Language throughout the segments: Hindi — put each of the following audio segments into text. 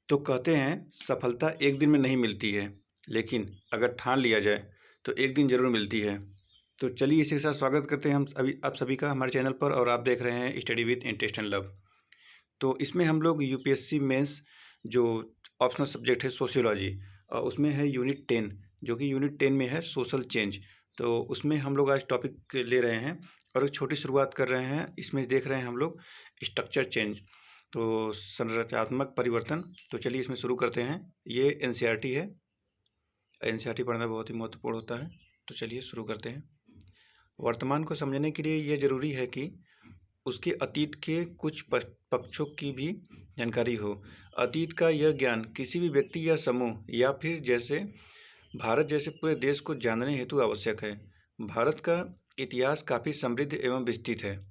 तो कहते हैं सफलता एक दिन में नहीं मिलती है, लेकिन अगर ठान लिया जाए तो एक दिन ज़रूर मिलती है। तो चलिए इसी के साथ स्वागत करते हैं हम सभी आप सभी का हमारे चैनल पर और आप देख रहे हैं study with interest and love. तो इसमें हम लोग यूपीएससी मेंस जो ऑप्शनल सब्जेक्ट है सोशियोलॉजी उसमें है यूनिट 10 जो कि यूनिट 10 में है सोशल चेंज। तो उसमें हम लोग आज टॉपिक ले रहे हैं और एक छोटी शुरुआत कर रहे हैं। इसमें देख रहे हैं हम लोग स्ट्रक्चर चेंज, तो संरचनात्मक परिवर्तन। तो चलिए इसमें शुरू करते हैं। ये एनसीईआरटी है, एनसीईआरटी पढ़ना बहुत ही महत्वपूर्ण होता है। तो चलिए शुरू करते हैं। वर्तमान को समझने के लिए यह जरूरी है कि उसके अतीत के कुछ पक्षों की भी जानकारी हो। अतीत का यह ज्ञान किसी भी व्यक्ति या समूह या फिर जैसे भारत जैसे पूरे देश को जानने हेतु आवश्यक है। भारत का इतिहास काफ़ी समृद्ध एवं विस्तृत है।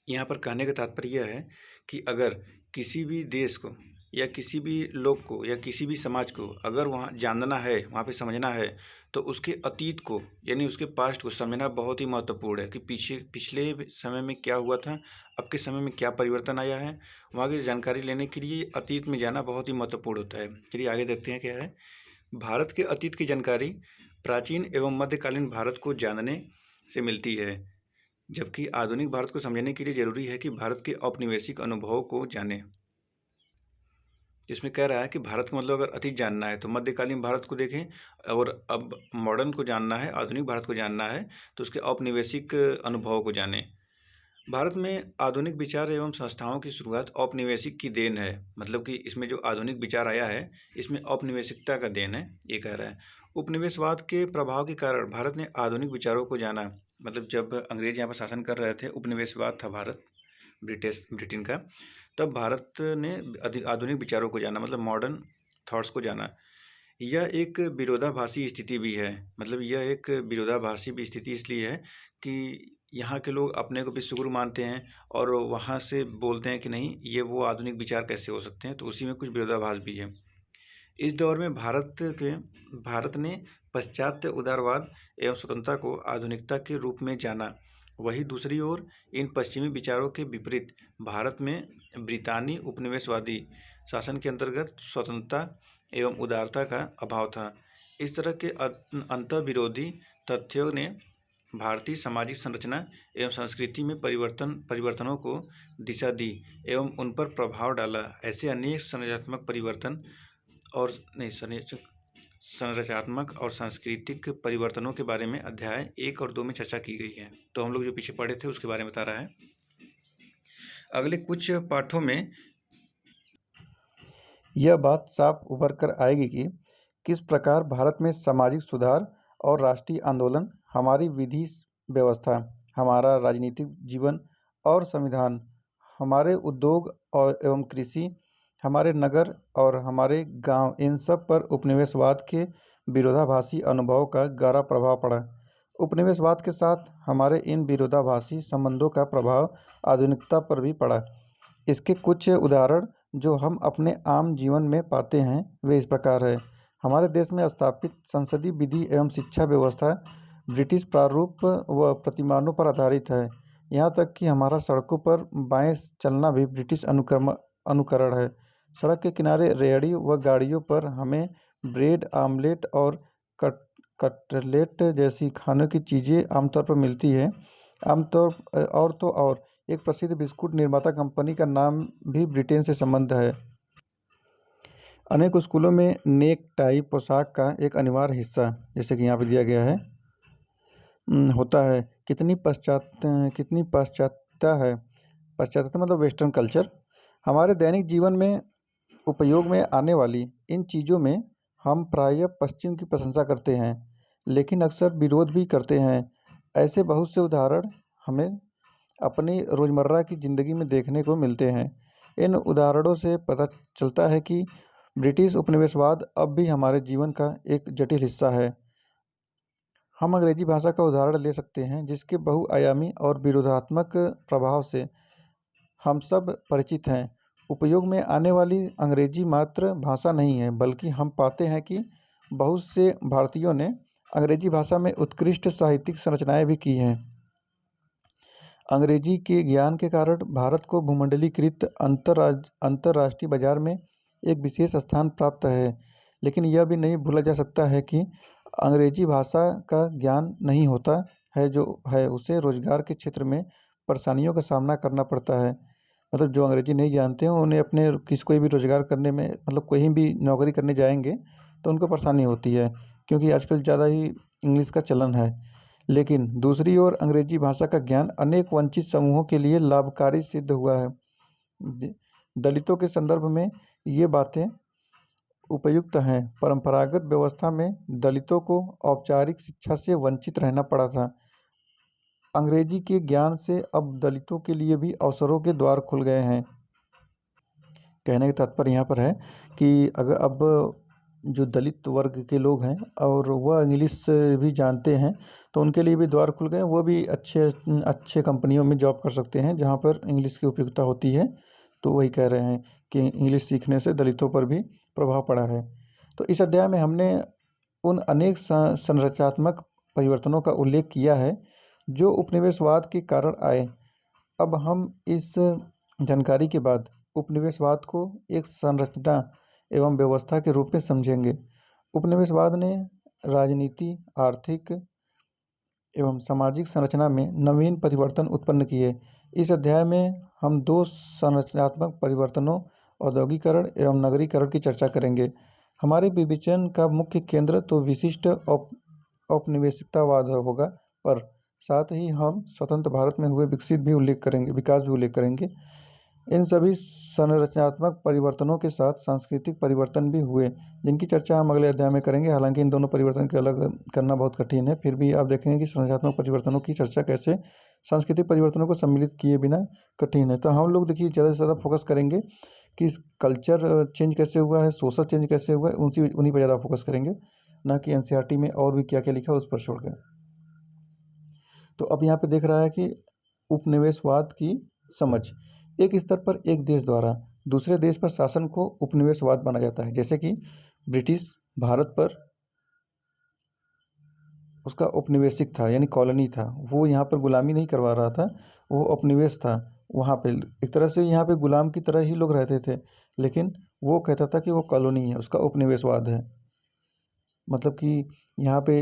यहाँ पर कहने का तात्पर्य यह है कि अगर किसी भी देश को या किसी भी लोग को या किसी भी समाज को अगर वहाँ जानना है, वहाँ पे समझना है, तो उसके अतीत को यानी उसके पास्ट को समझना बहुत ही महत्वपूर्ण है कि पिछले समय में क्या हुआ था, अब के समय में क्या परिवर्तन आया है। वहाँ की जानकारी लेने के लिए अतीत में जाना बहुत ही महत्वपूर्ण होता है। चलिए आगे देखते हैं क्या है। भारत के अतीत की जानकारी प्राचीन एवं मध्यकालीन भारत को जानने से मिलती है, जबकि आधुनिक भारत को समझने के लिए जरूरी है कि भारत के औपनिवेशिक अनुभवों को जानें। इसमें कह रहा है कि भारत को मतलब अगर अतीत जानना है तो मध्यकालीन भारत को देखें, और अब मॉडर्न को जानना है, आधुनिक भारत को जानना है तो उसके औपनिवेशिक अनुभवों को जानें। भारत में आधुनिक विचार एवं संस्थाओं की शुरुआत औपनिवेशिक की देन है। मतलब कि इसमें जो आधुनिक विचार आया है इसमें औपनिवेशिकता का देन है, ये कह रहा है। उपनिवेशवाद के प्रभाव के कारण भारत ने आधुनिक विचारों को जाना। मतलब जब अंग्रेज यहाँ पर शासन कर रहे थे, उपनिवेशवाद था भारत ब्रिटेन का, तब भारत ने आधुनिक विचारों को जाना, मतलब मॉडर्न थॉट्स को जाना। यह एक विरोधाभासी स्थिति भी है। मतलब यह एक विरोधाभासी भी स्थिति इसलिए है कि यहाँ के लोग अपने को विश्वगुरु मानते हैं और वहाँ से बोलते हैं कि नहीं ये वो आधुनिक विचार कैसे हो सकते हैं, तो उसी में कुछ विरोधाभास भी है। इस दौर में भारत ने पाश्चात्य उदारवाद एवं स्वतंत्रता को आधुनिकता के रूप में जाना। वहीं दूसरी ओर इन पश्चिमी विचारों के विपरीत भारत में ब्रितानी उपनिवेशवादी शासन के अंतर्गत स्वतंत्रता एवं उदारता का अभाव था। इस तरह के अंतर्विरोधी तथ्यों ने भारतीय सामाजिक संरचना एवं संस्कृति में परिवर्तनों को दिशा दी एवं उन पर प्रभाव डाला। ऐसे अनेक संरचनात्मक परिवर्तन और संरचनात्मक और सांस्कृतिक परिवर्तनों के बारे में अध्याय 1 और 2 में चर्चा की गई है। तो हम लोग जो पीछे पढ़े थे उसके बारे में बता रहा है। अगले कुछ पाठों में यह बात साफ उभर कर आएगी कि किस प्रकार भारत में सामाजिक सुधार और राष्ट्रीय आंदोलन, हमारी विधि व्यवस्था, हमारा राजनीतिक जीवन और संविधान, हमारे उद्योग और एवं कृषि, हमारे नगर और हमारे गांव, इन सब पर उपनिवेशवाद के विरोधाभासी अनुभव का गहरा प्रभाव पड़ा। उपनिवेशवाद के साथ हमारे इन विरोधाभासी संबंधों का प्रभाव आधुनिकता पर भी पड़ा। इसके कुछ उदाहरण जो हम अपने आम जीवन में पाते हैं वे इस प्रकार है। हमारे देश में स्थापित संसदीय विधि एवं शिक्षा व्यवस्था ब्रिटिश प्रारूप व प्रतिमानों पर आधारित है। यहाँ तक कि हमारा सड़कों पर बाएं चलना भी ब्रिटिश अनुकरण है। सड़क के किनारे रेहड़ी व गाड़ियों पर हमें ब्रेड, आमलेट और कटलेट जैसी खाने की चीज़ें आमतौर पर मिलती है। और एक प्रसिद्ध बिस्कुट निर्माता कंपनी का नाम भी ब्रिटेन से संबंध है। अनेक स्कूलों में नेक टाई पोशाक का एक अनिवार्य हिस्सा, जैसे कि यहाँ पे दिया गया है, होता है। कितनी पाश्चात्य है। पाश्चात्य मतलब वेस्टर्न कल्चर। हमारे दैनिक जीवन में उपयोग में आने वाली इन चीज़ों में हम प्रायः पश्चिम की प्रशंसा करते हैं, लेकिन अक्सर विरोध भी करते हैं। ऐसे बहुत से उदाहरण हमें अपनी रोज़मर्रा की ज़िंदगी में देखने को मिलते हैं। इन उदाहरणों से पता चलता है कि ब्रिटिश उपनिवेशवाद अब भी हमारे जीवन का एक जटिल हिस्सा है। हम अंग्रेजी भाषा का उदाहरण ले सकते हैं, जिसके बहुआयामी और विरोधात्मक प्रभाव से हम सब परिचित हैं। उपयोग में आने वाली अंग्रेजी मात्र भाषा नहीं है, बल्कि हम पाते हैं कि बहुत से भारतीयों ने अंग्रेजी भाषा में उत्कृष्ट साहित्यिक संरचनाएं भी की हैं। अंग्रेजी के ज्ञान के कारण भारत को भूमंडलीकृत अंतर्राष्ट्रीय बाजार में एक विशेष स्थान प्राप्त है, लेकिन यह भी नहीं भूला जा सकता है कि अंग्रेजी भाषा का ज्ञान नहीं होता है जो है उसे रोजगार के क्षेत्र में परेशानियों का सामना करना पड़ता है। मतलब जो अंग्रेजी नहीं जानते हैं उन्हें अपने कोई भी रोजगार करने में, मतलब कहीं भी नौकरी करने जाएंगे तो उनको परेशानी होती है, क्योंकि आजकल ज़्यादा ही इंग्लिश का चलन है। लेकिन दूसरी ओर अंग्रेजी भाषा का ज्ञान अनेक वंचित समूहों के लिए लाभकारी सिद्ध हुआ है। दलितों के संदर्भ में ये बातें उपयुक्त हैं। परंपरागत व्यवस्था में दलितों को औपचारिक शिक्षा से वंचित रहना पड़ा था। अंग्रेजी के ज्ञान से अब दलितों के लिए भी अवसरों के द्वार खुल गए हैं। कहने का तात्पर्य यहाँ पर है कि अगर अब जो दलित वर्ग के लोग हैं और वह इंग्लिश भी जानते हैं तो उनके लिए भी द्वार खुल गए। वो भी अच्छे अच्छे कंपनियों में जॉब कर सकते हैं जहाँ पर इंग्लिश की उपयोगिता होती है। तो वही कह रहे हैं कि इंग्लिश सीखने से दलितों पर भी प्रभाव पड़ा है। तो इस अध्याय में हमने उन अनेक संरचनात्मक परिवर्तनों का उल्लेख किया है जो उपनिवेशवाद के कारण आए। अब हम इस जानकारी के बाद उपनिवेशवाद को एक संरचना एवं व्यवस्था के रूप में समझेंगे। उपनिवेशवाद ने राजनीति, आर्थिक एवं सामाजिक संरचना में नवीन परिवर्तन उत्पन्न किए। इस अध्याय में हम दो संरचनात्मक परिवर्तनों, औद्योगिकरण एवं नगरीकरण की चर्चा करेंगे। हमारे विवेचन का मुख्य केंद्र तो विशिष्ट औपनिवेशिकतावाद होगा, पर साथ ही हम स्वतंत्र भारत में हुए विकास भी उल्लेख करेंगे। इन सभी संरचनात्मक परिवर्तनों के साथ सांस्कृतिक परिवर्तन भी हुए, जिनकी चर्चा हम अगले अध्याय में करेंगे। हालांकि इन दोनों परिवर्तन के अलग करना बहुत कठिन है, फिर भी आप देखेंगे कि संरचनात्मक परिवर्तनों की चर्चा कैसे सांस्कृतिक परिवर्तनों को सम्मिलित किए बिना कठिन है। तो हम लोग देखिए ज़्यादा से ज़्यादा फोकस करेंगे कि कल्चर चेंज कैसे हुआ है, सोशल चेंज कैसे हुआ है, उन्हीं पर ज़्यादा फोकस करेंगे, ना कि एनसीईआरटी में और भी क्या क्या लिखा है उस पर छोड़ कर। तो अब यहाँ पे देख रहा है कि उपनिवेशवाद की समझ। एक स्तर पर एक देश द्वारा दूसरे देश पर शासन को उपनिवेशवाद माना जाता है। जैसे कि ब्रिटिश भारत पर उसका उपनिवेशिक था, यानी कॉलोनी था। वो यहाँ पर गुलामी नहीं करवा रहा था, वो उपनिवेश था। वहाँ पे एक तरह से यहाँ पे गुलाम की तरह ही लोग रहते थे, लेकिन वो कहता था कि वो कॉलोनी है, उसका उपनिवेशवाद है। मतलब कि यहाँ पे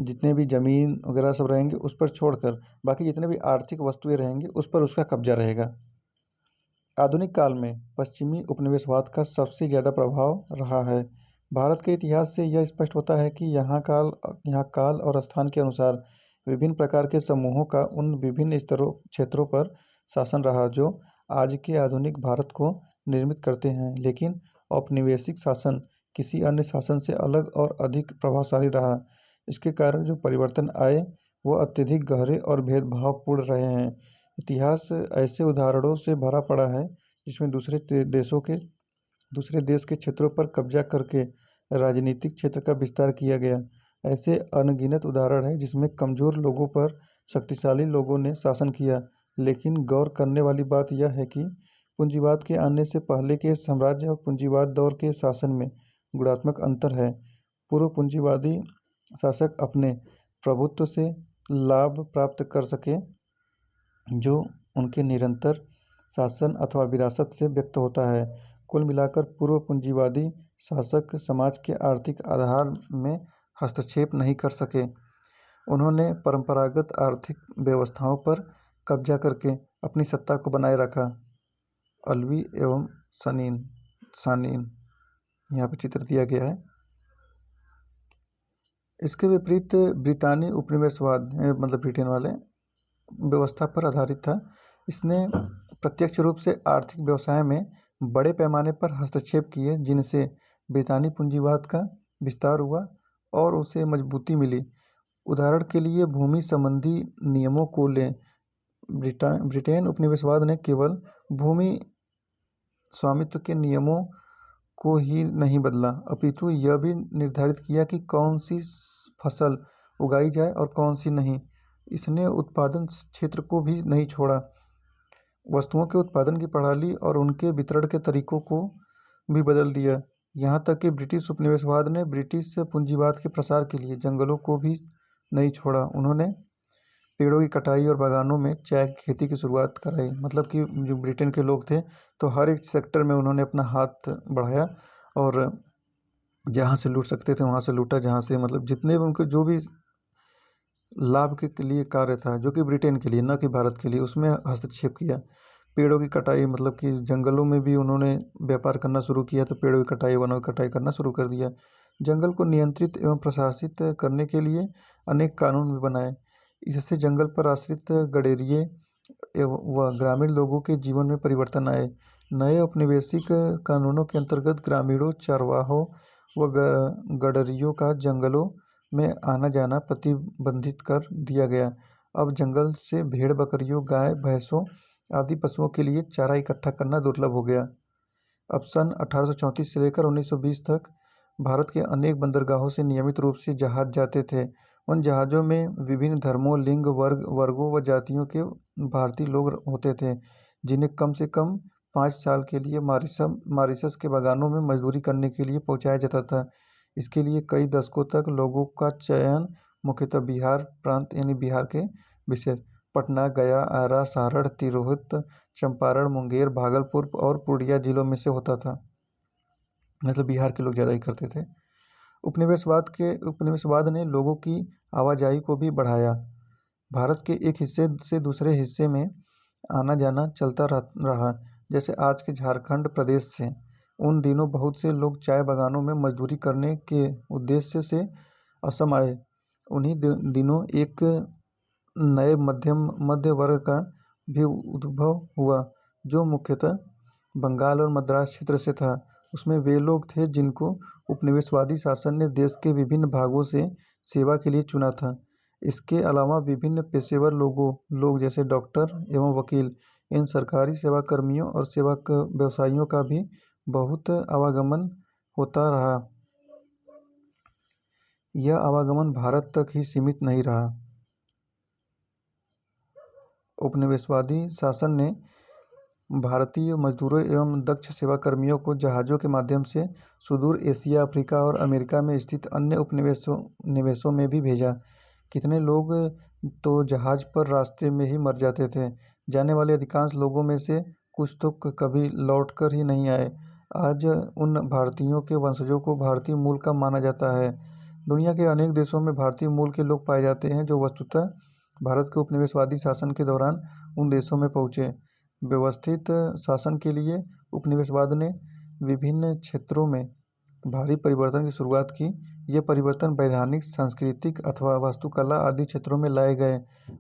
जितने भी ज़मीन वगैरह सब रहेंगे उस पर छोड़कर बाकी जितने भी आर्थिक वस्तुएं रहेंगी उस पर उसका कब्जा रहेगा। आधुनिक काल में पश्चिमी उपनिवेशवाद का सबसे ज़्यादा प्रभाव रहा है। भारत के इतिहास से यह स्पष्ट होता है कि यहाँ काल और स्थान के अनुसार विभिन्न प्रकार के समूहों का उन विभिन्न क्षेत्रों पर शासन रहा जो आज के आधुनिक भारत को निर्मित करते हैं। लेकिन औपनिवेशिक शासन किसी अन्य शासन से अलग और अधिक प्रभावशाली रहा। इसके कारण जो परिवर्तन आए वो अत्यधिक गहरे और भेदभावपूर्ण रहे हैं। इतिहास ऐसे उदाहरणों से भरा पड़ा है जिसमें दूसरे देश के क्षेत्रों पर कब्जा करके राजनीतिक क्षेत्र का विस्तार किया गया। ऐसे अनगिनत उदाहरण हैं जिसमें कमज़ोर लोगों पर शक्तिशाली लोगों ने शासन किया। लेकिन गौर करने वाली बात यह है कि पूंजीवाद के आने से पहले के साम्राज्य और पूंजीवाद दौर के शासन में गुणात्मक अंतर है। पूर्व पूंजीवादी शासक अपने प्रभुत्व से लाभ प्राप्त कर सके जो उनके निरंतर शासन अथवा विरासत से व्यक्त होता है। कुल मिलाकर पूर्व पूंजीवादी शासक समाज के आर्थिक आधार में हस्तक्षेप नहीं कर सके। उन्होंने परंपरागत आर्थिक व्यवस्थाओं पर कब्जा करके अपनी सत्ता को बनाए रखा। अल्वी एवं सानीन यहाँ पर चित्र दिया गया है। इसके विपरीत ब्रितानी उपनिवेशवाद मतलब ब्रिटेन वाले व्यवस्था पर आधारित था। इसने प्रत्यक्ष रूप से आर्थिक व्यवसाय में बड़े पैमाने पर हस्तक्षेप किए, जिनसे ब्रितानी पूंजीवाद का विस्तार हुआ और उसे मजबूती मिली। उदाहरण के लिए भूमि संबंधी नियमों को लें। ब्रिटेन उपनिवेशवाद ने केवल भूमि स्वामित्व के नियमों को ही नहीं बदला, अपितु यह भी निर्धारित किया कि कौन सी फसल उगाई जाए और कौन सी नहीं। इसने उत्पादन क्षेत्र को भी नहीं छोड़ा, वस्तुओं के उत्पादन की प्रणाली और उनके वितरण के तरीकों को भी बदल दिया। यहाँ तक कि ब्रिटिश उपनिवेशवाद ने ब्रिटिश पूंजीवाद के प्रसार के लिए जंगलों को भी नहीं छोड़ा। उन्होंने पेड़ों की कटाई और बागानों में चाय की खेती की शुरुआत कराई। मतलब कि जो ब्रिटेन के लोग थे तो हर एक सेक्टर में उन्होंने अपना हाथ बढ़ाया और जहाँ से लूट सकते थे वहाँ से लूटा, जहाँ से मतलब जितने भी उनके जो भी लाभ के लिए कार्य था जो कि ब्रिटेन के लिए न कि भारत के लिए, उसमें हस्तक्षेप किया। पेड़ों की कटाई मतलब कि जंगलों में भी उन्होंने व्यापार करना शुरू किया, तो पेड़ों की कटाई वनों की कटाई करना शुरू कर दिया। जंगल को नियंत्रित एवं प्रशासित करने के लिए अनेक कानून भी बनाए। इससे जंगल पर आश्रित गडेरिए एवं व ग्रामीण लोगों के जीवन में परिवर्तन आए। नए औपनिवेशिक कानूनों के अंतर्गत ग्रामीणों, चरवाहों व गडरियों का जंगलों में आना जाना प्रतिबंधित कर दिया गया। अब जंगल से भेड़ बकरियों, गाय भैंसों आदि पशुओं के लिए चारा इकट्ठा करना दुर्लभ हो गया। अब सन 1834 से लेकर 1920 तक भारत के अनेक बंदरगाहों से नियमित रूप से जहाज जाते थे। उन जहाज़ों में विभिन्न धर्मों, लिंग, वर्गों व जातियों के भारतीय लोग होते थे, जिन्हें कम से कम 5 साल के लिए मॉरिशस के बागानों में मजदूरी करने के लिए पहुंचाया जाता था। इसके लिए कई दशकों तक लोगों का चयन मुख्यतः बिहार प्रांत यानी बिहार के विशेष पटना, गया, आरा, सारण, तिरहुत, चंपारण, मुंगेर, भागलपुर और पूर्णिया जिलों में से होता था। मतलब बिहार के लोग ज़्यादा ही करते थे। उपनिवेशवाद ने लोगों की आवाजाही को भी बढ़ाया। भारत के एक हिस्से से दूसरे हिस्से में आना जाना चलता रहा। जैसे आज के झारखंड प्रदेश से उन दिनों बहुत से लोग चाय बागानों में मजदूरी करने के उद्देश्य से असम आए। उन्हीं दिनों एक नए मध्य वर्ग का भी उद्भव हुआ, जो मुख्यतः बंगाल और मद्रास क्षेत्र से था। उसमें वे लोग थे जिनको उपनिवेशवादी शासन ने देश के विभिन्न भागों से सेवा के लिए चुना था। इसके अलावा विभिन्न पेशेवर लोग जैसे डॉक्टर एवं वकील, इन सरकारी सेवाकर्मियों और सेवा व्यवसायियों का भी बहुत आवागमन होता रहा। यह आवागमन भारत तक ही सीमित नहीं रहा। उपनिवेशवादी शासन ने भारतीय मजदूरों एवं दक्ष सेवाकर्मियों को जहाज़ों के माध्यम से सुदूर एशिया, अफ्रीका और अमेरिका में स्थित अन्य निवेशों में भी भेजा। कितने लोग तो जहाज़ पर रास्ते में ही मर जाते थे। जाने वाले अधिकांश लोगों में से कुछ तो कभी लौट कर ही नहीं आए। आज उन भारतीयों के वंशजों को भारतीय मूल का माना जाता है। दुनिया के अनेक देशों में भारतीय मूल के लोग पाए जाते हैं, जो वस्तुतः भारत के उपनिवेशवादी शासन के दौरान उन देशों में पहुँचे। व्यवस्थित शासन के लिए उपनिवेशवाद ने विभिन्न क्षेत्रों में भारी परिवर्तन की शुरुआत की। ये परिवर्तन वैधानिक, सांस्कृतिक अथवा वास्तुकला आदि क्षेत्रों में लाए गए।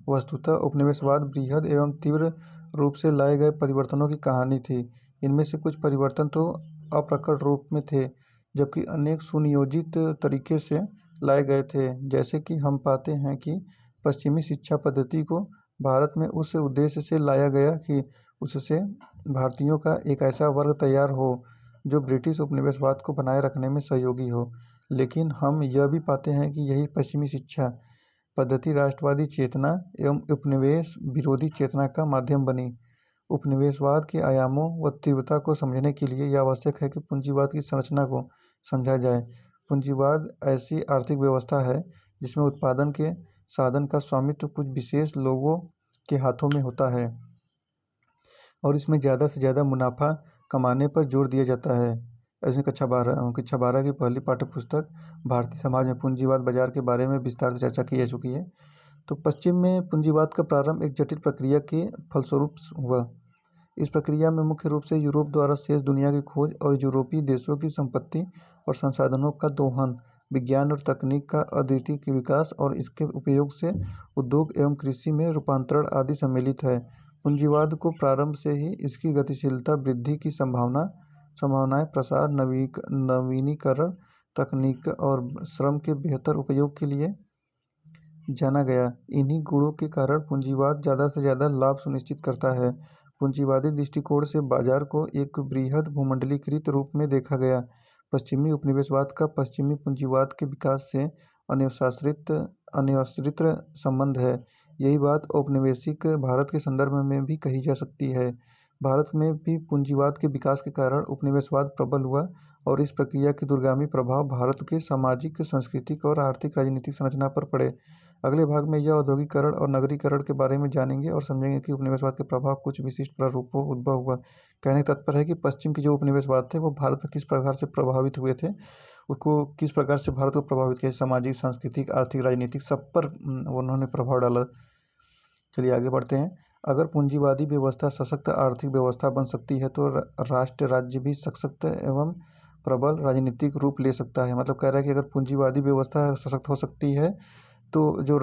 वस्तुतः उपनिवेशवाद बृहद एवं तीव्र रूप से लाए गए परिवर्तनों की कहानी थी। इनमें से कुछ परिवर्तन तो अप्रकट रूप में थे, जबकि अनेक सुनियोजित तरीके से लाए गए थे। जैसे कि हम पाते हैं कि पश्चिमी शिक्षा पद्धति को भारत में उस उद्देश्य से लाया गया कि उससे भारतीयों का एक ऐसा वर्ग तैयार हो जो ब्रिटिश उपनिवेशवाद को बनाए रखने में सहयोगी हो। लेकिन हम यह भी पाते हैं कि यही पश्चिमी शिक्षा पद्धति राष्ट्रवादी चेतना एवं उपनिवेश विरोधी चेतना का माध्यम बनी। उपनिवेशवाद के आयामों व तीव्रता को समझने के लिए यह आवश्यक है कि पूंजीवाद की संरचना को समझा जाए। पूंजीवाद ऐसी आर्थिक व्यवस्था है जिसमें उत्पादन के साधन का स्वामित्व कुछ विशेष लोगों के हाथों में होता है और इसमें ज़्यादा से ज़्यादा मुनाफा कमाने पर जोर दिया जाता है। ऐसे कक्षा 12 की पहली पाठ्यपुस्तक भारतीय समाज में पूंजीवाद बाजार के बारे में विस्तार से चर्चा की जा चुकी है। तो पश्चिम में पूंजीवाद का प्रारंभ एक जटिल प्रक्रिया के फलस्वरूप हुआ। इस प्रक्रिया में मुख्य रूप से यूरोप द्वारा शेष दुनिया की खोज और यूरोपीय देशों की संपत्ति और संसाधनों का दोहन, विज्ञान और तकनीक का अद्वितीय विकास और इसके उपयोग से उद्योग एवं कृषि में रूपांतरण आदि सम्मिलित है। पूंजीवाद को प्रारंभ से ही इसकी गतिशीलता, वृद्धि की संभावनाएं, प्रसार, नवीनीकरण, तकनीक और श्रम के बेहतर उपयोग के लिए जाना गया। इन्हीं गुणों के कारण पूंजीवाद ज़्यादा से ज़्यादा लाभ सुनिश्चित करता है। पूंजीवादी दृष्टिकोण से बाजार को एक बृहद भूमंडलीकृत रूप में देखा गया। पश्चिमी उपनिवेशवाद का पश्चिमी पूंजीवाद के विकास से अन्योन्याश्रित संबंध है। यही बात औपनिवेशिक भारत के संदर्भ में भी कही जा सकती है। भारत में भी पूंजीवाद के विकास के कारण उपनिवेशवाद प्रबल हुआ और इस प्रक्रिया के दूरगामी प्रभाव भारत के सामाजिक, सांस्कृतिक और आर्थिक राजनीतिक संरचना पर पड़े। अगले भाग में यह औद्योगिकरण और नगरीकरण के बारे में जानेंगे और समझेंगे कि उपनिवेशवाद के प्रभाव कुछ विशिष्ट प्रारूपों उद्भव हुआ। कहने का तात्पर्य है कि पश्चिम के जो उपनिवेशवाद थे वो भारत पर किस प्रकार से प्रभावित हुए थे, उसको किस प्रकार से भारत को प्रभावित किया, सामाजिक, सांस्कृतिक, आर्थिक, राजनीतिक सब पर उन्होंने प्रभाव डाला। चलिए आगे बढ़ते हैं। अगर पूंजीवादी व्यवस्था सशक्त आर्थिक व्यवस्था बन सकती है तो राष्ट्र राज्य भी सशक्त एवं प्रबल राजनीतिक रूप ले सकता है। मतलब कह रहा है कि अगर पूंजीवादी व्यवस्था सशक्त हो सकती है तो जो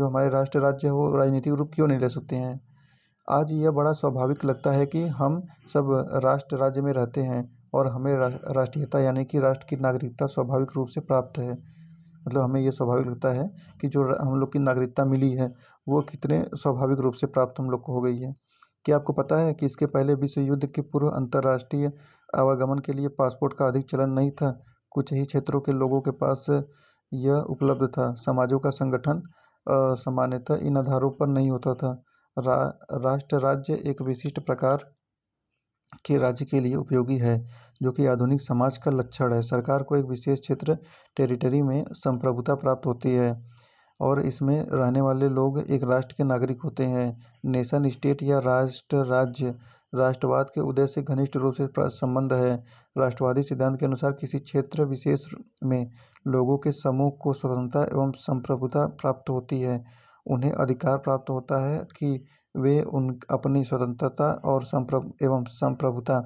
हमारे राष्ट्र राज्य है वो राजनीतिक रूप क्यों नहीं ले सकते हैं। आज यह बड़ा स्वाभाविक लगता है कि हम सब राष्ट्र राज्य में रहते हैं और हमें राष्ट्रीयता यानी कि राष्ट्र की नागरिकता स्वाभाविक रूप से प्राप्त है। मतलब हमें ये स्वाभाविक लगता है कि जो हम लोग की नागरिकता मिली है वो कितने स्वाभाविक रूप से प्राप्त हम लोग को हो गई है। क्या आपको पता है कि इसके पहले विश्व युद्ध के पूर्व अंतर्राष्ट्रीय आवागमन के लिए पासपोर्ट का अधिक चलन नहीं था। कुछ ही क्षेत्रों के लोगों के पास यह उपलब्ध था। समाजों का संगठन सामान्यतः इन आधारों पर नहीं होता था। राष्ट्र राज्य एक विशिष्ट प्रकार के राज्य के लिए उपयोगी है जो कि आधुनिक समाज का लक्षण है। सरकार को एक विशेष क्षेत्र टेरिटरी में संप्रभुता प्राप्त होती है और इसमें रहने वाले लोग एक राष्ट्र के नागरिक होते हैं। नेशन स्टेट या राष्ट्र राज्य राष्ट्रवाद के उदय से घनिष्ठ रूप से संबंध है। राष्ट्रवादी सिद्धांत के अनुसार किसी क्षेत्र विशेष में लोगों के समूह को स्वतंत्रता एवं संप्रभुता प्राप्त होती है। उन्हें अधिकार प्राप्त होता है कि वे अपनी स्वतंत्रता और संप्रभुता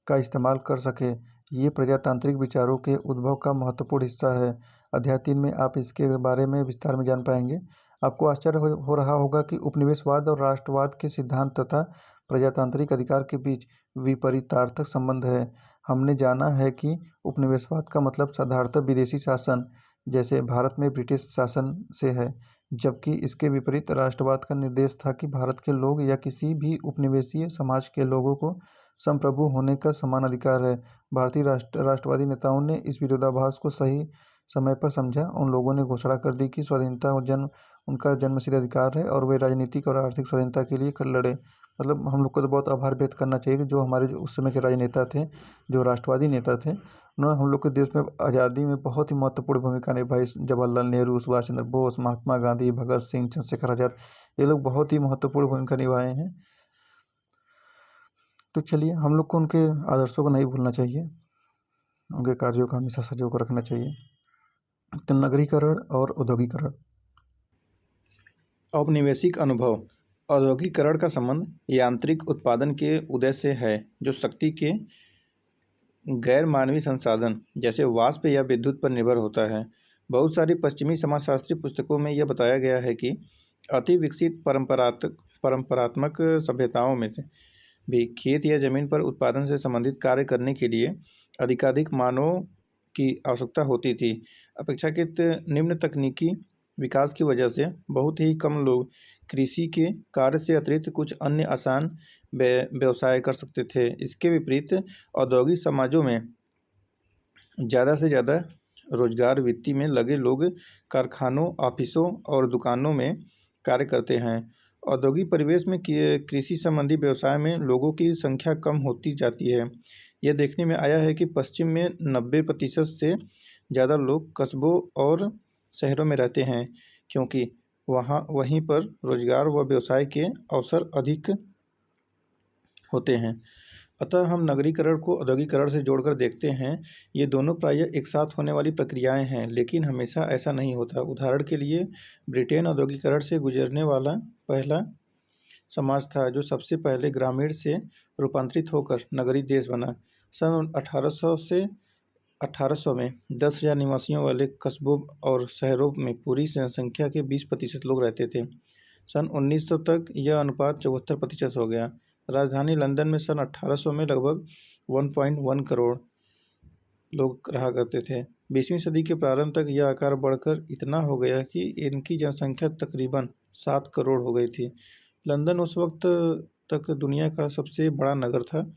का इस्तेमाल कर सके। ये प्रजातांत्रिक विचारों के उद्भव का महत्वपूर्ण हिस्सा है। अध्याय 3 में आप इसके बारे में विस्तार में जान पाएंगे। आपको आश्चर्य हो रहा होगा कि उपनिवेशवाद और राष्ट्रवाद के सिद्धांत तथा प्रजातांत्रिक अधिकार के बीच विपरीतार्थक संबंध है। हमने जाना है कि उपनिवेशवाद का मतलब साधारणतः विदेशी शासन जैसे भारत में ब्रिटिश शासन से है, जबकि इसके विपरीत राष्ट्रवाद का निर्देश था कि भारत के लोग या किसी भी उपनिवेशीय समाज के लोगों को संप्रभु होने का समान अधिकार है। भारतीय राष्ट्रवादी नेताओं ने इस विरोधाभास को सही समय पर समझा। उन लोगों ने घोषणा कर दी कि स्वाधीनता उनका जन्मसिद्ध अधिकार है और वे राजनीतिक और आर्थिक स्वाधीनता के लिए लड़े। मतलब हम लोग को तो बहुत आभार व्यक्त करना चाहिए कि जो हमारे उस समय के राजनेता थे, जो राष्ट्रवादी नेता थे, उन्होंने हम लोग के देश में आज़ादी में बहुत ही महत्वपूर्ण भूमिका निभाई। जवाहरलाल नेहरू, सुभाष चंद्र बोस, महात्मा गांधी, भगत सिंह, चंद्रशेखर आज़ाद, ये लोग बहुत ही महत्वपूर्ण भूमिका निभाए हैं। तो चलिए हम लोग को उनके आदर्शों को नहीं भूलना चाहिए, उनके कार्यों का हमेशा सजो कर रखना चाहिए। तो नगरीकरण और औद्योगिकरण। औपनिवेशिक अनुभव। औद्योगिकरण का संबंध यांत्रिक उत्पादन के उदय से है जो शक्ति के गैर मानवीय संसाधन जैसे वाष्प या विद्युत पर निर्भर होता है। बहुत सारी पश्चिमी समाजशास्त्री पुस्तकों में यह बताया गया है कि अति विकसित परंपरात्मक सभ्यताओं में से भी खेत या जमीन पर उत्पादन से संबंधित कार्य करने के लिए अधिकाधिक मानवों की आवश्यकता होती थी। अपेक्षाकृत निम्न तकनीकी विकास की वजह से बहुत ही कम लोग कृषि के कार्य से अतिरिक्त कुछ अन्य आसान व्यवसाय कर सकते थे। इसके विपरीत औद्योगिक समाजों में ज़्यादा से ज़्यादा रोजगार वृत्ति में लगे लोग कारखानों, ऑफिसों और दुकानों में कार्य करते हैं। औद्योगिक परिवेश में कृषि संबंधी व्यवसाय में लोगों की संख्या कम होती जाती है। यह देखने में आया है कि पश्चिम में 90% से ज़्यादा लोग कस्बों और शहरों में रहते हैं क्योंकि वहीं पर रोजगार व व्यवसाय के अवसर अधिक होते हैं। अतः हम नगरीकरण को औद्योगिकरण से जोड़कर देखते हैं। ये दोनों प्रायः एक साथ होने वाली प्रक्रियाएं हैं, लेकिन हमेशा ऐसा नहीं होता। उदाहरण के लिए ब्रिटेन औद्योगिकरण से गुजरने वाला पहला समाज था जो सबसे पहले ग्रामीण से रूपांतरित होकर नगरीय देश बना। सन 1800 में 10,000 निवासियों वाले कस्बों और शहरों में पूरी जनसंख्या के 20% लोग रहते थे। सन 1900 तक यह अनुपात 74% हो गया। राजधानी लंदन में सन 1800 में लगभग 1.1 करोड़ लोग रहा करते थे। 20वीं सदी के प्रारंभ तक यह आकार बढ़कर इतना हो गया कि इनकी जनसंख्या तकरीबन 7 करोड़ हो गई थी। लंदन उस वक्त तक दुनिया का सबसे बड़ा नगर था।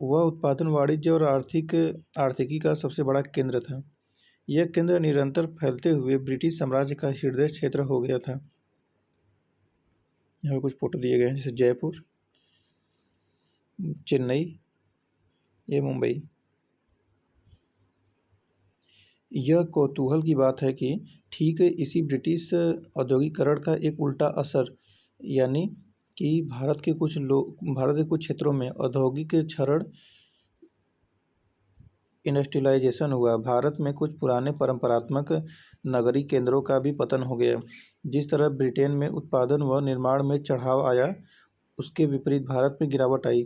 वह उत्पादन, वाणिज्य और आर्थिकी का सबसे बड़ा केंद्र था। यह केंद्र निरंतर फैलते हुए ब्रिटिश साम्राज्य का हृदय क्षेत्र हो गया था। यहाँ कुछ फोटो दिए गए हैं जैसे जयपुर, चेन्नई, ये मुंबई। यह कौतूहल की बात है कि ठीक इसी ब्रिटिश औद्योगिकरण का एक उल्टा असर, यानी कि भारत के कुछ क्षेत्रों में औद्योगिक क्षरण, इंडस्ट्रियलाइजेशन हुआ। भारत में कुछ पुराने परंपरात्मक नगरीय केंद्रों का भी पतन हो गया। जिस तरह ब्रिटेन में उत्पादन व निर्माण में चढ़ाव आया, उसके विपरीत भारत में गिरावट आई।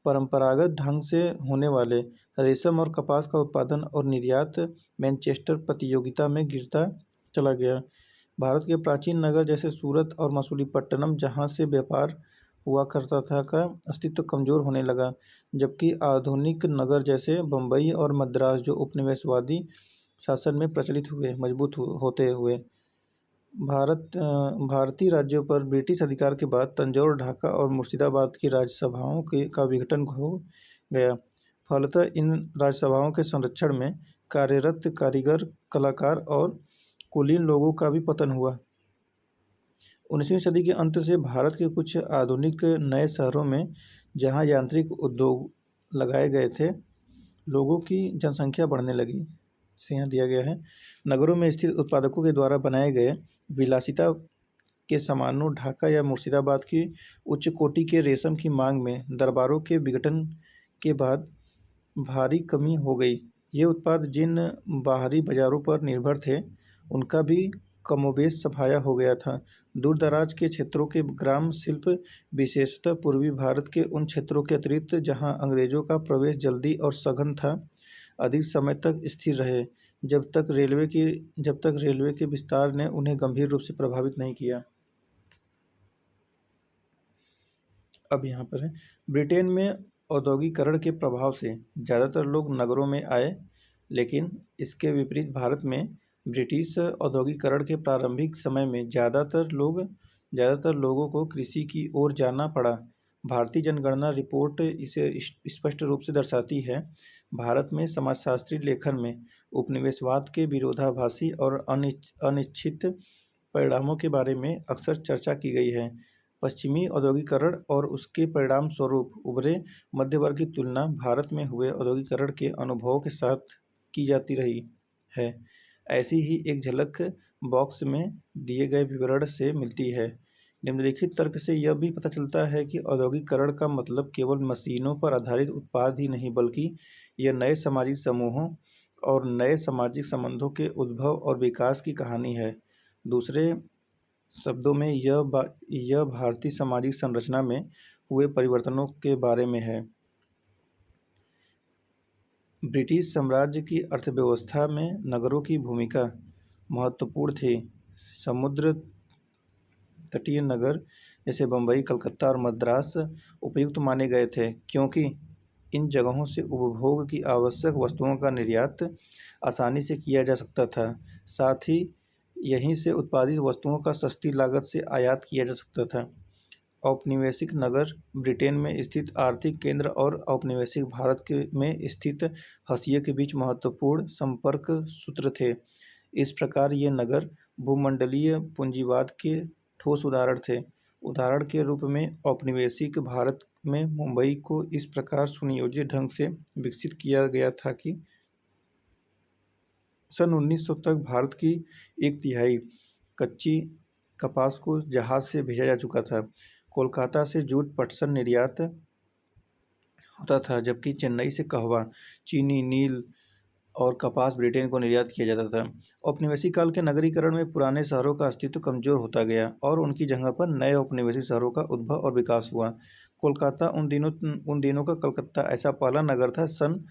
परंपरागत ढंग से होने वाले रेशम और कपास का उत्पादन और निर्यात मैनचेस्टर प्रतियोगिता में गिरता चला गया। भारत के प्राचीन नगर जैसे सूरत और मछलीपट्टनम, जहाँ से व्यापार हुआ करता था, का अस्तित्व कमजोर होने लगा, जबकि आधुनिक नगर जैसे बम्बई और मद्रास, जो उपनिवेशवादी शासन में प्रचलित हुए, होते हुए भारतीय राज्यों पर ब्रिटिश अधिकार के बाद तंजौर, ढाका और मुर्शिदाबाद की राज्यसभाओं के का विघटन हो गया। फलतः इन राज्यसभाओं के संरक्षण में कार्यरत कारीगर, कलाकार और कुलीन लोगों का भी पतन हुआ। 19वीं सदी के अंत से भारत के कुछ आधुनिक नए शहरों में, जहां यांत्रिक उद्योग लगाए गए थे, लोगों की जनसंख्या बढ़ने लगी। से यहाँ दिया गया है, नगरों में स्थित उत्पादकों के द्वारा बनाए गए विलासिता के सामानों, ढाका या मुर्शिदाबाद की उच्च कोटि के रेशम की मांग में दरबारों के विघटन के बाद भारी कमी हो गई। ये उत्पाद जिन बाहरी बाजारों पर निर्भर थे, उनका भी कमोबेश सफाया हो गया था। दूर दराज के क्षेत्रों के ग्राम शिल्प, विशेषतः पूर्वी भारत के उन क्षेत्रों के अतिरिक्त जहां अंग्रेजों का प्रवेश जल्दी और सघन था, अधिक समय तक स्थिर रहे, जब तक रेलवे के विस्तार ने उन्हें गंभीर रूप से प्रभावित नहीं किया। अब यहाँ पर है, ब्रिटेन में औद्योगिकरण के प्रभाव से ज़्यादातर लोग नगरों में आए, लेकिन इसके विपरीत भारत में ब्रिटिश औद्योगिकरण के प्रारंभिक समय में ज़्यादातर लोगों को कृषि की ओर जाना पड़ा। भारतीय जनगणना रिपोर्ट इसे स्पष्ट रूप से दर्शाती है। भारत में समाजशास्त्री लेखन में उपनिवेशवाद के विरोधाभासी और अनिश्चित परिणामों के बारे में अक्सर चर्चा की गई है। पश्चिमी औद्योगिकरण और उसके परिणाम स्वरूप उभरे मध्य वर्ग की तुलना भारत में हुए औद्योगिकरण के अनुभवों के साथ की जाती रही है। ऐसी ही एक झलक बॉक्स में दिए गए विवरण से मिलती है। निम्नलिखित तर्क से यह भी पता चलता है कि औद्योगिकरण का मतलब केवल मशीनों पर आधारित उत्पाद ही नहीं, बल्कि यह नए सामाजिक समूहों और नए सामाजिक संबंधों के उद्भव और विकास की कहानी है। दूसरे शब्दों में यह भारतीय सामाजिक संरचना में हुए परिवर्तनों के बारे में है। ब्रिटिश साम्राज्य की अर्थव्यवस्था में नगरों की भूमिका महत्वपूर्ण थी। समुद्र तटीय नगर जैसे बम्बई, कलकत्ता और मद्रास उपयुक्त माने गए थे, क्योंकि इन जगहों से उपभोग की आवश्यक वस्तुओं का निर्यात आसानी से किया जा सकता था। साथ ही यहीं से उत्पादित वस्तुओं का सस्ती लागत से आयात किया जा सकता था। औपनिवेशिक नगर ब्रिटेन में स्थित आर्थिक केंद्र और औपनिवेशिक भारत में स्थित हसिये के बीच महत्वपूर्ण संपर्क सूत्र थे। इस प्रकार ये नगर भूमंडलीय पूंजीवाद के ठोस उदाहरण थे। उदाहरण के रूप में औपनिवेशिक भारत में मुंबई को इस प्रकार सुनियोजित ढंग से विकसित किया गया था कि सन 1900 तक भारत की 1/3 कच्ची कपास को जहाज से भेजा जा चुका था। कोलकाता से जूट पटसन निर्यात होता था, जबकि चेन्नई से कहवा, चीनी, नील और कपास ब्रिटेन को निर्यात किया जाता था। औपनिवेशिक काल के नगरीकरण में पुराने शहरों का अस्तित्व कमजोर होता गया और उनकी जगह पर नए औपनिवेशिक शहरों का उद्भव और विकास हुआ। कोलकाता उन दिनों का कलकत्ता ऐसा पहला नगर था। सन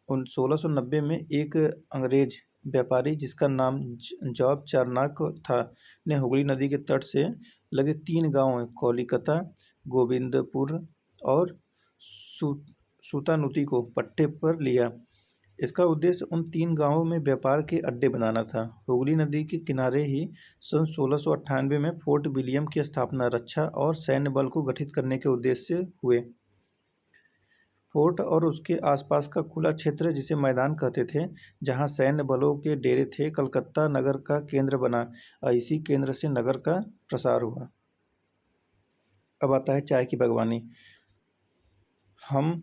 1690 में एक अंग्रेज व्यापारी, जिसका नाम जॉब चारनाक था, ने हुगली नदी के तट से लगे 3 गांवों कोलकाता, गोविंदपुर और सूतानुती को पट्टे पर लिया। इसका उद्देश्य उन 3 गांवों में व्यापार के अड्डे बनाना था। हुगली नदी के किनारे ही सन 1698 में फोर्ट विलियम की स्थापना रक्षा और सैन्य बल को गठित करने के उद्देश्य से हुए। फोर्ट और उसके आसपास का खुला क्षेत्र, जिसे मैदान कहते थे, जहां सैन्य बलों के डेरे थे, कलकत्ता नगर का केंद्र बना। इसी केंद्र से नगर का प्रसार हुआ। अब आता है चाय की बागवानी। हम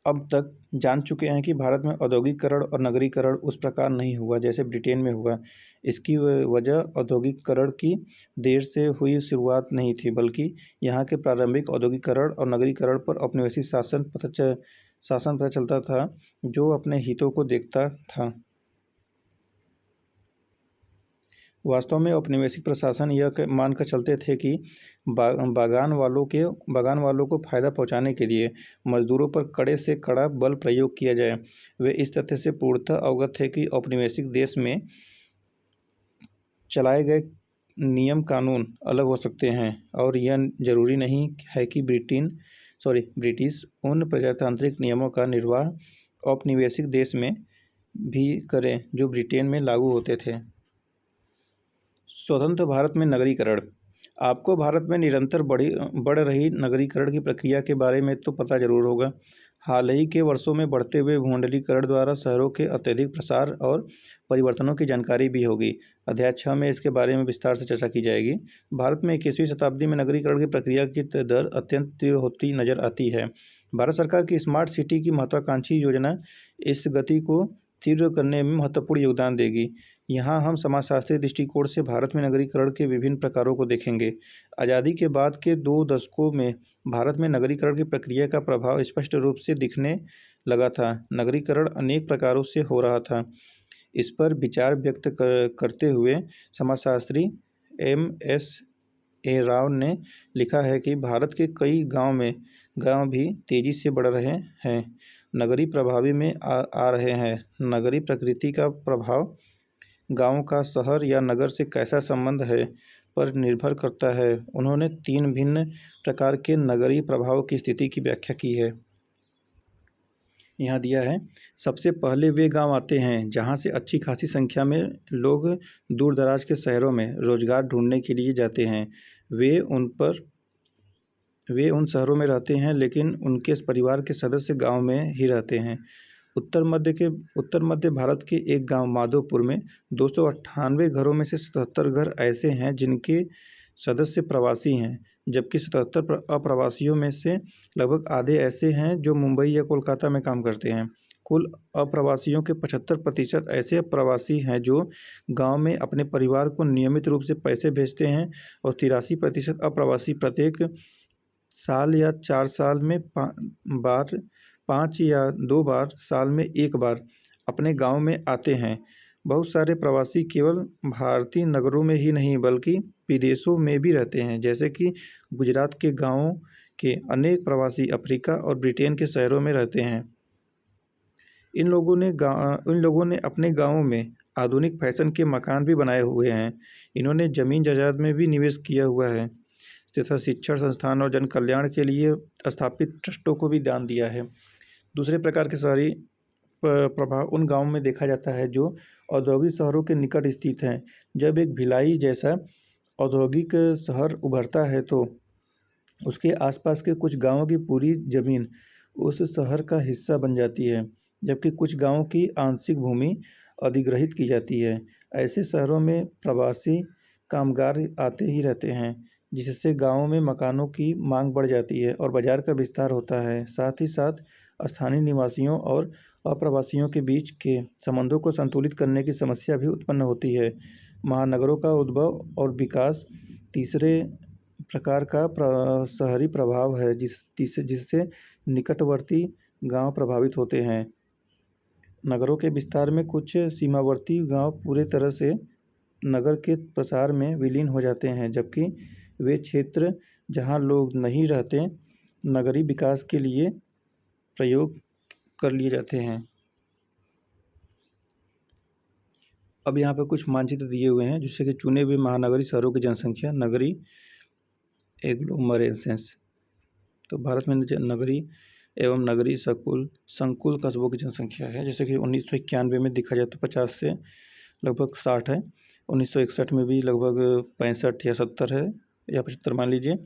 अब तक जान चुके हैं कि भारत में औद्योगिकरण और नगरीकरण उस प्रकार नहीं हुआ जैसे ब्रिटेन में हुआ। इसकी वजह औद्योगिकरण की देर से हुई शुरुआत नहीं थी, बल्कि यहाँ के प्रारंभिक औद्योगिकरण और नगरीकरण पर औपनिवेशिक शासन पता चलता था, जो अपने हितों को देखता था। वास्तव में औपनिवेशिक प्रशासन यह मानकर चलते थे कि बागान वालों को फायदा पहुंचाने के लिए मजदूरों पर कड़े से कड़ा बल प्रयोग किया जाए। वे इस तथ्य से पूर्णतः अवगत थे कि औपनिवेशिक देश में चलाए गए नियम कानून अलग हो सकते हैं और यह जरूरी नहीं है कि ब्रिटिश उन प्रजातांत्रिक नियमों का निर्वाह औपनिवेशिक देश में भी करें जो ब्रिटेन में लागू होते थे। स्वतंत्र भारत में नगरीकरण। आपको भारत में निरंतर बढ़ रही नगरीकरण की प्रक्रिया के बारे में तो पता जरूर होगा। हाल ही के वर्षों में बढ़ते हुए भूमंडलीकरण द्वारा शहरों के अत्यधिक प्रसार और परिवर्तनों की जानकारी भी होगी। अध्याय 6 में इसके बारे में विस्तार से चर्चा की जाएगी। भारत में 21वीं शताब्दी में नगरीकरण की प्रक्रिया की दर अत्यंत तीव्र होती नजर आती है। भारत सरकार की स्मार्ट सिटी की महत्वाकांक्षी योजना इस गति को तीव्र करने में महत्वपूर्ण योगदान देगी। यहाँ हम समाजशास्त्रीय दृष्टिकोण से भारत में नगरीकरण के विभिन्न प्रकारों को देखेंगे। आज़ादी के बाद के 2 दशकों में भारत में नगरीकरण की प्रक्रिया का प्रभाव स्पष्ट रूप से दिखने लगा था। नगरीकरण अनेक प्रकारों से हो रहा था। इस पर विचार व्यक्त करते हुए समाजशास्त्री M.S.A. राव ने लिखा है कि भारत के कई गांव भी तेजी से बढ़ रहे हैं, नगरीय प्रभावी में आ रहे हैं। नगरीय प्रकृति का प्रभाव गांव का शहर या नगर से कैसा संबंध है पर निर्भर करता है। उन्होंने 3 भिन्न प्रकार के नगरीय प्रभाव की स्थिति की व्याख्या की है। यहाँ दिया है, सबसे पहले वे गांव आते हैं जहाँ से अच्छी खासी संख्या में लोग दूर दराज के शहरों में रोजगार ढूंढने के लिए जाते हैं। वे उन शहरों में रहते हैं, लेकिन उनके परिवार के सदस्य गांव में ही रहते हैं। उत्तर मध्य भारत के एक गांव माधोपुर में 298 घरों में से 77 घर ऐसे हैं जिनके सदस्य प्रवासी हैं, जबकि 77 अप्रवासियों में से लगभग आधे ऐसे हैं जो मुंबई या कोलकाता में काम करते हैं। कुल अप्रवासियों के 75% ऐसे प्रवासी हैं जो गांव में अपने परिवार को नियमित रूप से पैसे भेजते हैं और 83% अप्रवासी प्रत्येक साल या 4 साल में 5 या 2 बार साल में 1 बार अपने गांव में आते हैं। बहुत सारे प्रवासी केवल भारतीय नगरों में ही नहीं बल्कि विदेशों में भी रहते हैं, जैसे कि गुजरात के गांवों के अनेक प्रवासी अफ्रीका और ब्रिटेन के शहरों में रहते हैं। इन लोगों ने अपने गांवों में आधुनिक फैशन के मकान भी बनाए हुए हैं। इन्होंने जमीन जायदाद में भी निवेश किया हुआ है तथा शिक्षण संस्थान और जन कल्याण के लिए स्थापित ट्रस्टों को भी दान दिया है। दूसरे प्रकार के शहरी प्रभाव उन गांवों में देखा जाता है जो औद्योगिक शहरों के निकट स्थित हैं। जब एक भिलाई जैसा औद्योगिक शहर उभरता है तो उसके आसपास के कुछ गांवों की पूरी जमीन उस शहर का हिस्सा बन जाती है, जबकि कुछ गांवों की आंशिक भूमि अधिग्रहित की जाती है। ऐसे शहरों में प्रवासी कामगार आते ही रहते हैं, जिससे गांवों में मकानों की मांग बढ़ जाती है और बाजार का विस्तार होता है। साथ ही साथ स्थानीय निवासियों और अप्रवासियों के बीच के संबंधों को संतुलित करने की समस्या भी उत्पन्न होती है। महानगरों का उद्भव और विकास तीसरे प्रकार का शहरी प्रभाव है जिससे निकटवर्ती गांव प्रभावित होते हैं। नगरों के विस्तार में कुछ सीमावर्ती गांव पूरे तरह से नगर के प्रसार में विलीन हो जाते हैं, जबकि वे क्षेत्र जहां लोग नहीं रहते नगरीय विकास के लिए प्रयोग कर लिए जाते हैं। अब यहाँ पर कुछ मानचित्र दिए हुए हैं जिससे कि चुने हुए महानगरीय शहरों की जनसंख्या नगरीय एग्लोमरेशंस। तो भारत में नगरीय एवं नगरीय संकुल कस्बों की जनसंख्या है, जैसे कि 1991 में देखा जाए तो 50 से लगभग 60 है। 1961 में भी लगभग 65 या 70 है या 75 मान लीजिए।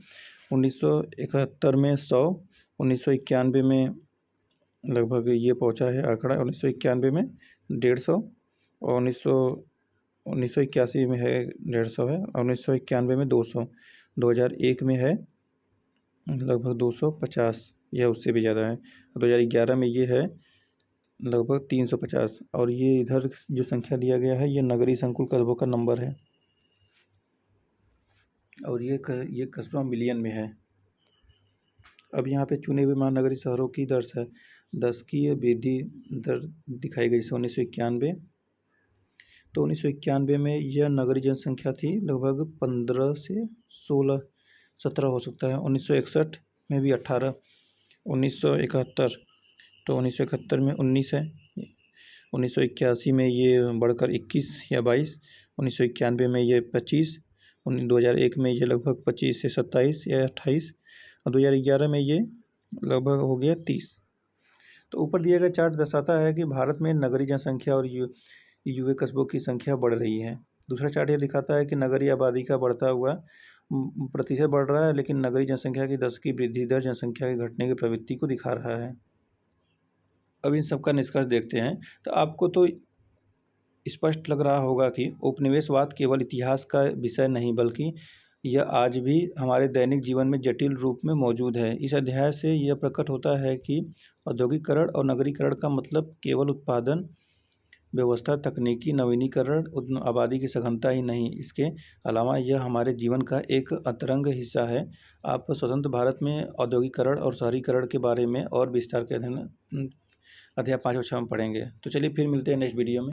1971 में 100, 1991 में लगभग ये पहुंचा है आंकड़ा 1991 में 150 और 1981 में है 150 है और 1991 में 200, 2001 में है लगभग 250। यह उससे भी ज़्यादा है। 2011 में ये है लगभग 350, और ये इधर जो संख्या दिया गया है ये नगरीय संकुल कस्बों का नंबर है, और ये कस्बा मिलियन में है। अब यहाँ पे चुने हुए महानगरीय शहरों की दस की वृद्धि दर दिखाई गई। 1991, तो 1991 में यह नगरीय जनसंख्या थी लगभग 15 से 16 17 हो सकता है। 1961 में भी 18, 1971, तो 1971 में 19 है। 1981 में ये बढ़कर 21 या 22, 1991 में ये 25, 2001 में ये लगभग 25 से 27 या 28, और 2011 में ये लगभग हो गया 30। तो ऊपर दिया गया चार्ट दर्शाता है कि भारत में नगरीय जनसंख्या और युवा कस्बों की संख्या बढ़ रही है। दूसरा चार्ट ये दिखाता है कि नगरीय आबादी का बढ़ता हुआ प्रतिशत बढ़ रहा है, लेकिन नगरीय जनसंख्या की 10 की वृद्धि दर जनसंख्या के घटने की प्रवृत्ति को दिखा रहा है। अब इन सबका निष्कर्ष देखते हैं। तो आपको तो स्पष्ट लग रहा होगा कि उपनिवेशवाद केवल इतिहास का विषय नहीं, बल्कि यह आज भी हमारे दैनिक जीवन में जटिल रूप में मौजूद है। इस अध्याय से यह प्रकट होता है कि औद्योगिकरण और नगरीकरण का मतलब केवल उत्पादन व्यवस्था, तकनीकी नवीनीकरण, आबादी की सघनता ही नहीं, इसके अलावा यह हमारे जीवन का एक अंतरंग हिस्सा है। आप स्वतंत्र भारत में औद्योगिकरण और शहरीकरण के बारे में और विस्तार के अध्याय 5 और 6 में पढ़ेंगे। तो चलिए फिर मिलते हैं नेक्स्ट वीडियो में।